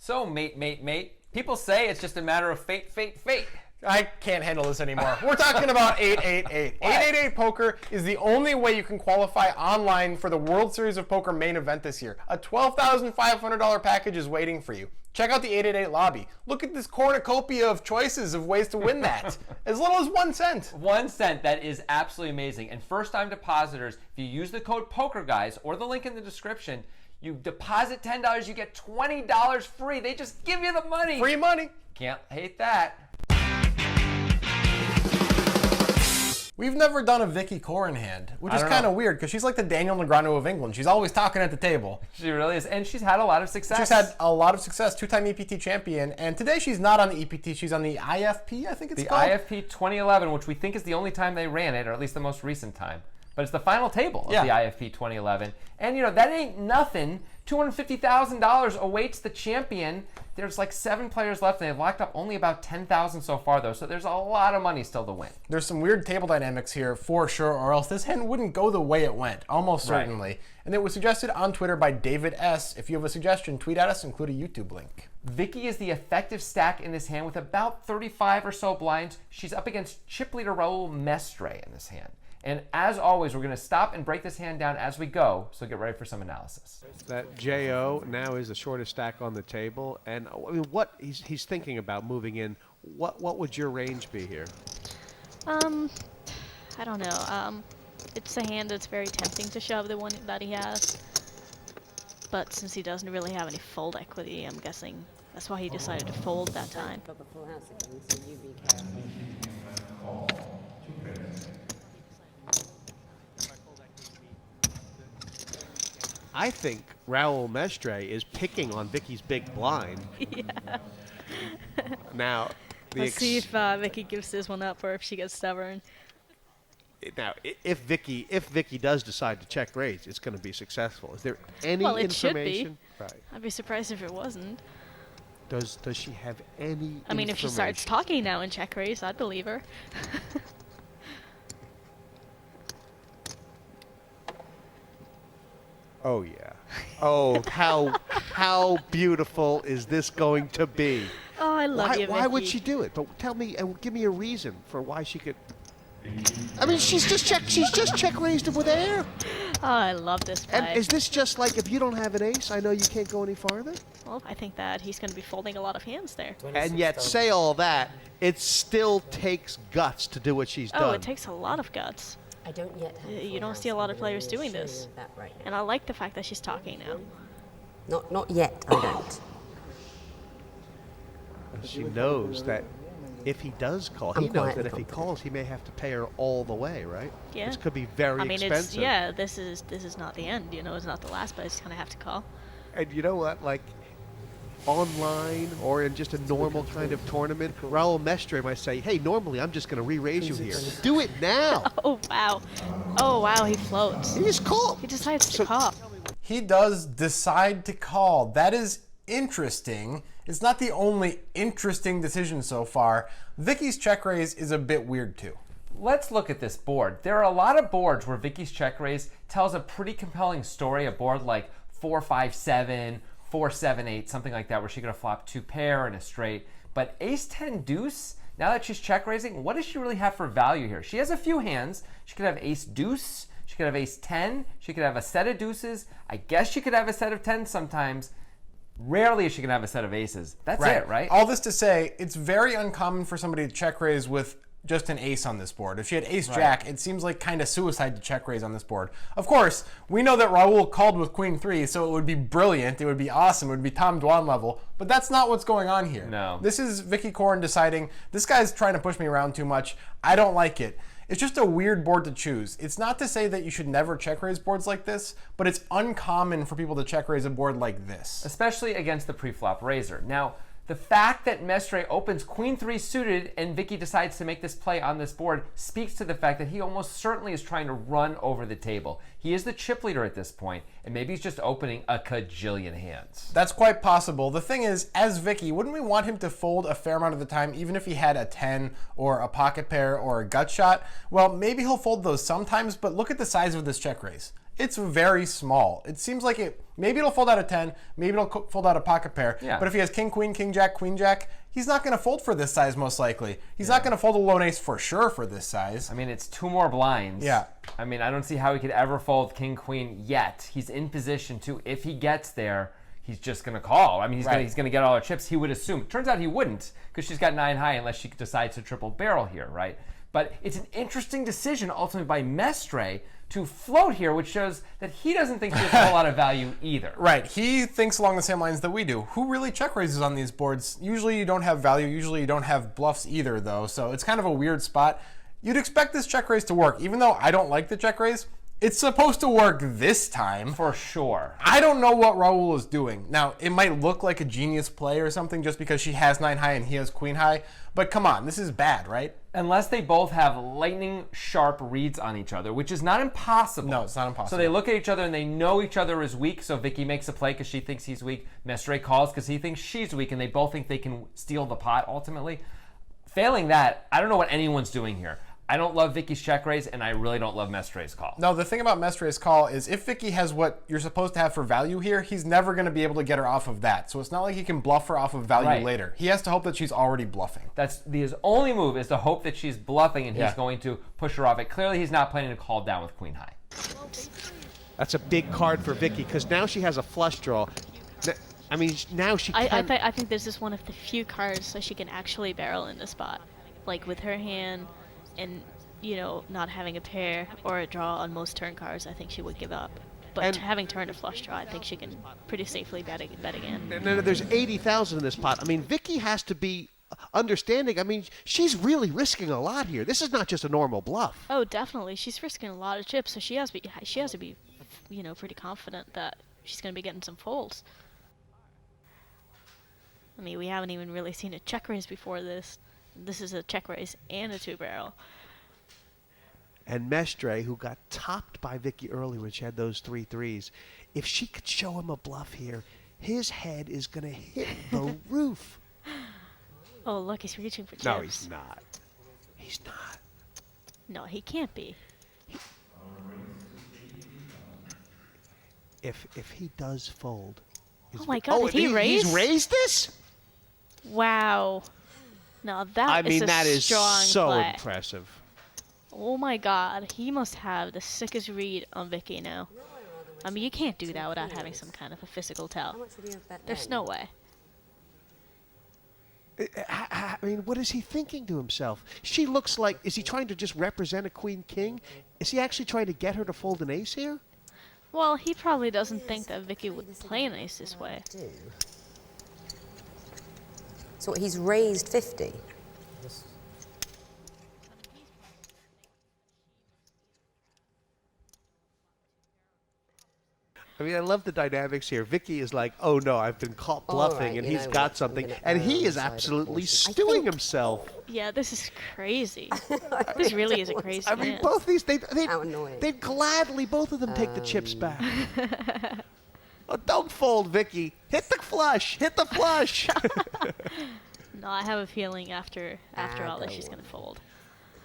So, mate, people say it's just a matter of fate. I can't handle this anymore. We're talking about 888. 888 Poker is the only way you can qualify online for the World Series of Poker main event this year. A $12,500 package is waiting for you. Check out the 888 lobby. Look at this cornucopia of choices of ways to win that. As little as 1 cent. 1 cent, that is absolutely amazing. And first-time depositors, if you use the code POKERGUYS or the link in the description, you deposit $10, you get $20 free. They just give you the money. Free money. Can't hate that. We've never done a Vicky Coren hand, which is kind of weird because she's like the Daniel Negreanu of England. She's always talking at the table. She really is, and she's had a lot of success. She's had a lot of success, 2-time EPT champion, and today she's not on the EPT, she's on the IFP, I think it's called. The IFP 2011, which we think is the only time they ran it, or at least the most recent time. But it's the final table of the IFP 2011. And, you know, that ain't nothing. $250,000 awaits the champion. There's like 7 players left, and they've locked up only about $10,000 so far, though. So there's a lot of money still to win. There's some weird table dynamics here for sure, or else this hand wouldn't go the way it went, almost certainly. Right. And it was suggested on Twitter by David S. If you have a suggestion, tweet at us, include a YouTube link. Vicky is the effective stack in this hand with about 35 or so blinds. She's up against chip leader Raul Mestre in this hand. And as always, we're going to stop and break this hand down as we go, so get ready for some analysis. That JO now is the shortest stack on the table, and I mean, what he's thinking about moving in. What would your range be here? I don't know. It's a hand that's very tempting to shove, the one that he has. But since he doesn't really have any fold equity, I'm guessing that's why he decided to fold that time. I think Raul Mestre is picking on Vicky's big blind. Yeah. Now, let's see if Vicky gives this one up or if she gets stubborn. Now, if Vicky does decide to check raise, it's going to be successful. Is there any it information? Should be. Right. I'd be surprised if it wasn't. Does she have any? I mean, if she starts talking now in check raise, I'd believe her. Oh yeah. Oh, how beautiful is this going to be? Oh, I love you, Vicky. Why would she do it? But tell me and give me a reason for why she could. I mean, she's just check raised with air. Oh, I love this play. And is this just like if you don't have an ace, I know you can't go any farther? Well, I think that he's going to be folding a lot of hands there. And yet, say all that, it still takes guts to do what she's done. Oh, it takes a lot of guts. I don't yet have you don't see a lot of players doing this. Right, and I like the fact that she's talking now. Not yet, I don't. She knows that if he does call, he knows that if he calls, he may have to pay her all the way, right? Yeah. Which could be very expensive. This is not the end. You know, it's not the last, but it's going to have to call. And you know what? Like, online or in just a normal kind of tournament, Raul Mestre might say, hey, normally I'm just going to re-raise you here. Do it now. Oh, wow. Oh, wow, he floats. He just called. He decides to call. He does decide to call. That is interesting. It's not the only interesting decision so far. Vicky's check raise is a bit weird too. Let's look at this board. There are a lot of boards where Vicky's check raise tells a pretty compelling story. A board like 4-5-7, 4-7-8, something like that, where she could have flopped 2 pair and a straight. But ace-10 deuce, now that she's check raising, what does she really have for value here? She has a few hands. She could have ace deuce. She could have ace 10. She could have a set of deuces. I guess she could have a set of 10s sometimes. Rarely is she going to have a set of aces. That's it, right? All this to say, it's very uncommon for somebody to check raise with just an ace on this board. If she had ace-jack, it seems like kind of suicide to check raise on this board. Of course, we know that Raul called with queen-3, so it would be brilliant, it would be awesome, it would be Tom Dwan level, but that's not what's going on here. No. This is Vicky Coren deciding, this guy's trying to push me around too much, I don't like it. It's just a weird board to choose. It's not to say that you should never check raise boards like this, but it's uncommon for people to check raise a board like this. Especially against the pre-flop raiser. Now, the fact that Mestre opens queen-3 suited and Vicky decides to make this play on this board speaks to the fact that he almost certainly is trying to run over the table. He is the chip leader at this point, and maybe he's just opening a cajillion hands. That's quite possible. The thing is, as Vicky, wouldn't we want him to fold a fair amount of the time, even if he had a 10 or a pocket pair or a gut shot? Well, maybe he'll fold those sometimes, but look at the size of this check raise. it's very small. It seems like maybe it'll fold out a 10, maybe it'll fold out a pocket pair. Yeah. But if he has king, queen, king, jack, queen, jack, he's not going to fold for this size most likely. He's not going to fold a lone ace for sure for this size. I mean, it's 2 more blinds. Yeah. I mean, I don't see how he could ever fold king, queen yet. He's in position to, if he gets there, he's just going to call. I mean, he's going to get all her chips, he would assume. Turns out he wouldn't, because she's got 9 high unless she decides to triple barrel here, right? But it's an interesting decision ultimately by Mestre to float here, which shows that he doesn't think she has a whole lot of value either. Right. He thinks along the same lines that we do. Who really check raises on these boards? Usually you don't have value. Usually you don't have bluffs either, though. So it's kind of a weird spot. You'd expect this check raise to work. Even though I don't like the check raise, it's supposed to work this time. For sure. I don't know what Raul is doing. Now, it might look like a genius play or something just because she has 9 high and he has queen high. But come on, this is bad, right? Unless they both have lightning sharp reads on each other, which is not impossible. No, it's not impossible. So they look at each other and they know each other is weak. So Vicky makes a play because she thinks he's weak. Mestre calls because he thinks she's weak, and they both think they can steal the pot ultimately. Failing that, I don't know what anyone's doing here. I don't love Vicky's check raise, and I really don't love Mestre's call. No, the thing about Mestre's call is if Vicky has what you're supposed to have for value here, he's never going to be able to get her off of that. So it's not like he can bluff her off of value later. He has to hope that she's already bluffing. That's his only move, is to hope that she's bluffing and he's going to push her off it. Clearly, he's not planning to call down with queen high. That's a big card for Vicky because now she has a flush draw. I mean, now she can... I think this is one of the few cards so she can actually barrel in the spot. Like with her hand and, you know, not having a pair or a draw on most turn cards, I think she would give up. But And- having turned a flush draw, I think she can pretty safely bet again. No, there's 80,000 in this pot. I mean, Vicky has to be understanding. I mean, she's really risking a lot here. This is not just a normal bluff. Oh, definitely. She's risking a lot of chips, so she has to be, you know, pretty confident that she's going to be getting some folds. I mean, we haven't even really seen a check raise before this. This is a check raise and a 2-barrel. And Mestre, who got topped by Vicky early when she had those 3 threes, if she could show him a bluff here, his head is going to hit the roof. Oh, look, he's reaching for chips. No, he's not. He's not. No, he can't be. If he does fold... Oh my God, did he raise? He's raised this? Wow. Now that is that a is strong so play. impressive. Oh my God, he must have the sickest read on Vicky now. I mean, you can't do that without having some kind of a physical How tell. much would you have bet There's then? no way. I mean, what is he thinking to himself? She looks like, is he trying to just represent a queen-king? Is he actually trying to get her to fold an ace here? Well, he probably doesn't think that Vicky would play an ace this way. Do. So what, he's raised 50? I mean, I love the dynamics here. Vicky is like, oh no, I've been caught All bluffing, right, and you he's know got what, I'm something. gonna And err he on is the side of absolutely caution. I stewing think- himself. Yeah, this is crazy. I This really is a don't crazy I mean, man. both these, How annoying. they'd gladly, both of them take the chips back. Oh, don't fold, Vicky. Hit the flush. Hit the flush. No, I have a feeling after all this, go she's on. gonna fold.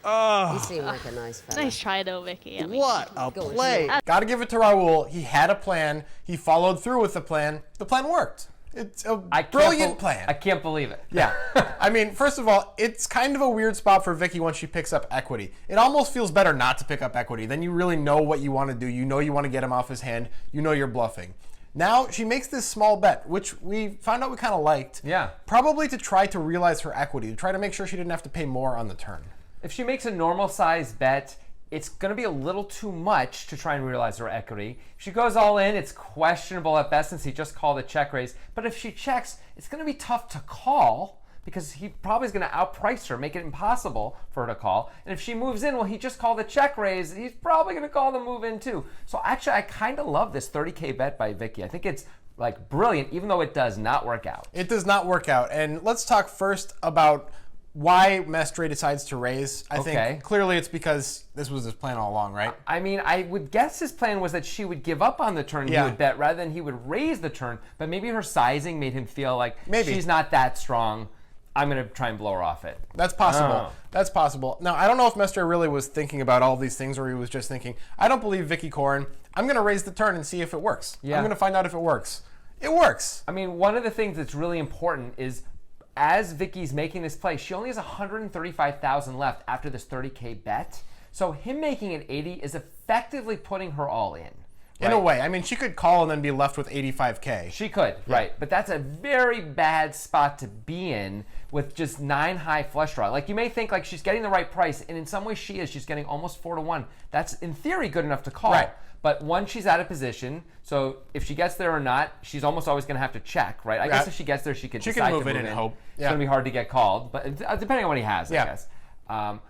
You seem like a nice fella. Nice try though, Vicky. I mean, What a Go on, play. Got to give it to Raul. He had a plan. He followed through with the plan. The plan worked. It's a brilliant plan. I can't believe it. Yeah. I mean, first of all, it's kind of a weird spot for Vicky once she picks up equity. It almost feels better not to pick up equity. Then you really know what you want to do. You know you want to get him off his hand. You know you're bluffing. Now she makes this small bet, which we found out we kind of liked. Yeah. Probably to try to realize her equity, to try to make sure she didn't have to pay more on the turn. If she makes a normal size bet, it's going to be a little too much to try and realize her equity. If she goes all in, it's questionable at best since he just called a check raise. But if she checks, it's going to be tough to call because he probably is going to outprice her, make it impossible for her to call. And if she moves in, well, he just called a check raise. He's probably going to call the move in too. So actually, I kind of love this 30K bet by Vicky. I think it's like brilliant, even though it does not work out. It does not work out. And let's talk first about why Mestre decides to raise. I think clearly it's because this was his plan all along, right? I mean, I would guess his plan was that she would give up on the turn, he would bet, rather than he would raise the turn. But maybe her sizing made him feel like she's not that strong. I'm going to try and blow her off it. That's possible. Oh. That's possible. Now, I don't know if Mestre really was thinking about all these things, or he was just thinking, I don't believe Vicky Coren. I'm going to raise the turn and see if it works. Yeah. I'm going to find out if it works. It works. I mean, one of the things that's really important is as Vicky's making this play, she only has 135,000 left after this 30K bet. So him making it 80 is effectively putting her all in. In a way. I mean, she could call and then be left with 85K. She could, right. But that's a very bad spot to be in with just 9 high flush draw. Like, you may think like she's getting the right price, and in some ways she is. She's getting almost 4-1. That's, in theory, good enough to call. Right. But once she's out of position, so if she gets there or not, she's almost always going to have to check, right? I guess if she gets there, she could decide move to it move and in. hope. It's going to be hard to get called, but depending on what he has, I Yeah. guess.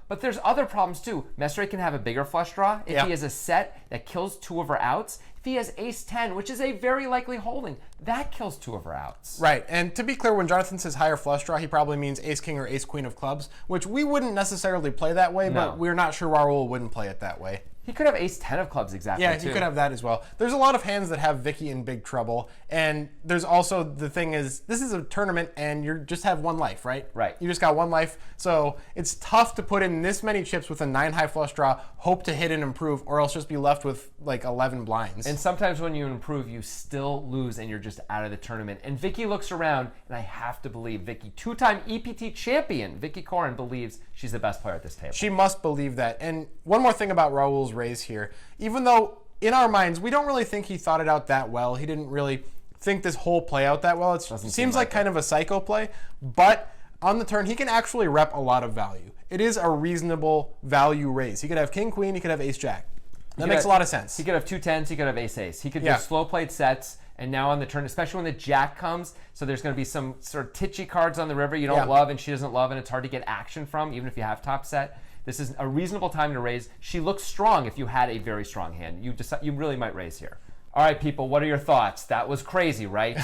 But there's other problems too. Mestre can have a bigger flush draw if he has a set that kills 2 of her outs. If he has ace-10, which is a very likely holding, that kills 2 of her outs. Right, and to be clear, when Jonathan says higher flush draw, he probably means ace-king or ace-queen of clubs, which we wouldn't necessarily play that way, No. but we're not sure Raul wouldn't play it that way. He could have ace-10 of clubs exactly, Yeah, too. you could have that as well. There's a lot of hands that have Vicky in big trouble, and there's also the thing is, this is a tournament, and you just have 1 life, right? Right. You just got 1 life, so it's tough to put in this many chips with a 9 high flush draw, hope to hit and improve, or else just be left with like 11 blinds. And sometimes when you improve, you still lose and you're just out of the tournament. And Vicky looks around, and I have to believe Vicky, 2-time EPT champion, Vicky Coren, believes she's the best player at this table. She must believe that. And one more thing about Raul's raise here. Even though in our minds, we don't really think he thought it out that well. He didn't really think this whole play out that well. It seems like kind of a psycho play. But on the turn, he can actually rep a lot of value. It is a reasonable value raise. He could have king, queen. He could have ace, jack. That makes a lot of sense. He could have 2 10s. He could have ace ace. He could do slow played sets. And now on the turn, especially when the jack comes, so there's going to be some sort of titchy cards on the river you don't love and she doesn't love, and it's hard to get action from, even if you have top set. This is a reasonable time to raise. She looks strong if you had a very strong hand. You really might raise here. All right, people, what are your thoughts? That was crazy, right?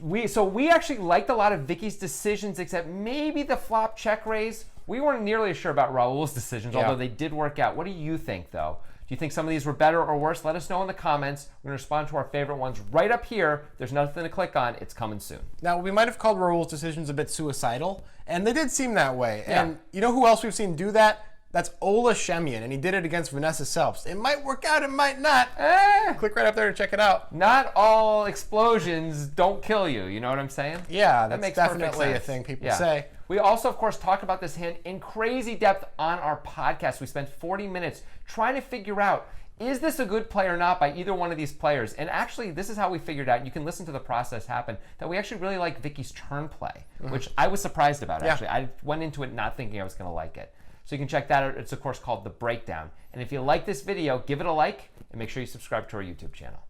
we actually liked a lot of Vicky's decisions, except maybe the flop check raise. We weren't nearly as sure about Raul's decisions, although they did work out. What do you think, though? Do you think some of these were better or worse? Let us know in the comments. We're going to respond to our favorite ones right up here. There's nothing to click on. It's coming soon. Now, we might have called Raul's decisions a bit suicidal, and they did seem that way. Yeah. And you know who else we've seen do that? That's Ola Shemian, and he did it against Vanessa Selfs. It might work out, it might not. Click right up there to check it out. Not all explosions don't kill you. You know what I'm saying? Yeah, That that's makes perfect definitely a sense. thing people Yeah. say. We also, of course, talk about this hand in crazy depth on our podcast. We spent 40 minutes trying to figure out, is this a good play or not by either one of these players? And actually, this is how we figured out, you can listen to the process happen, that we actually really like Vicky's turn play, which I was surprised about, actually. I went into it not thinking I was going to like it. So you can check that out. It's, of course, called The Breakdown. And if you like this video, give it a like, and make sure you subscribe to our YouTube channel.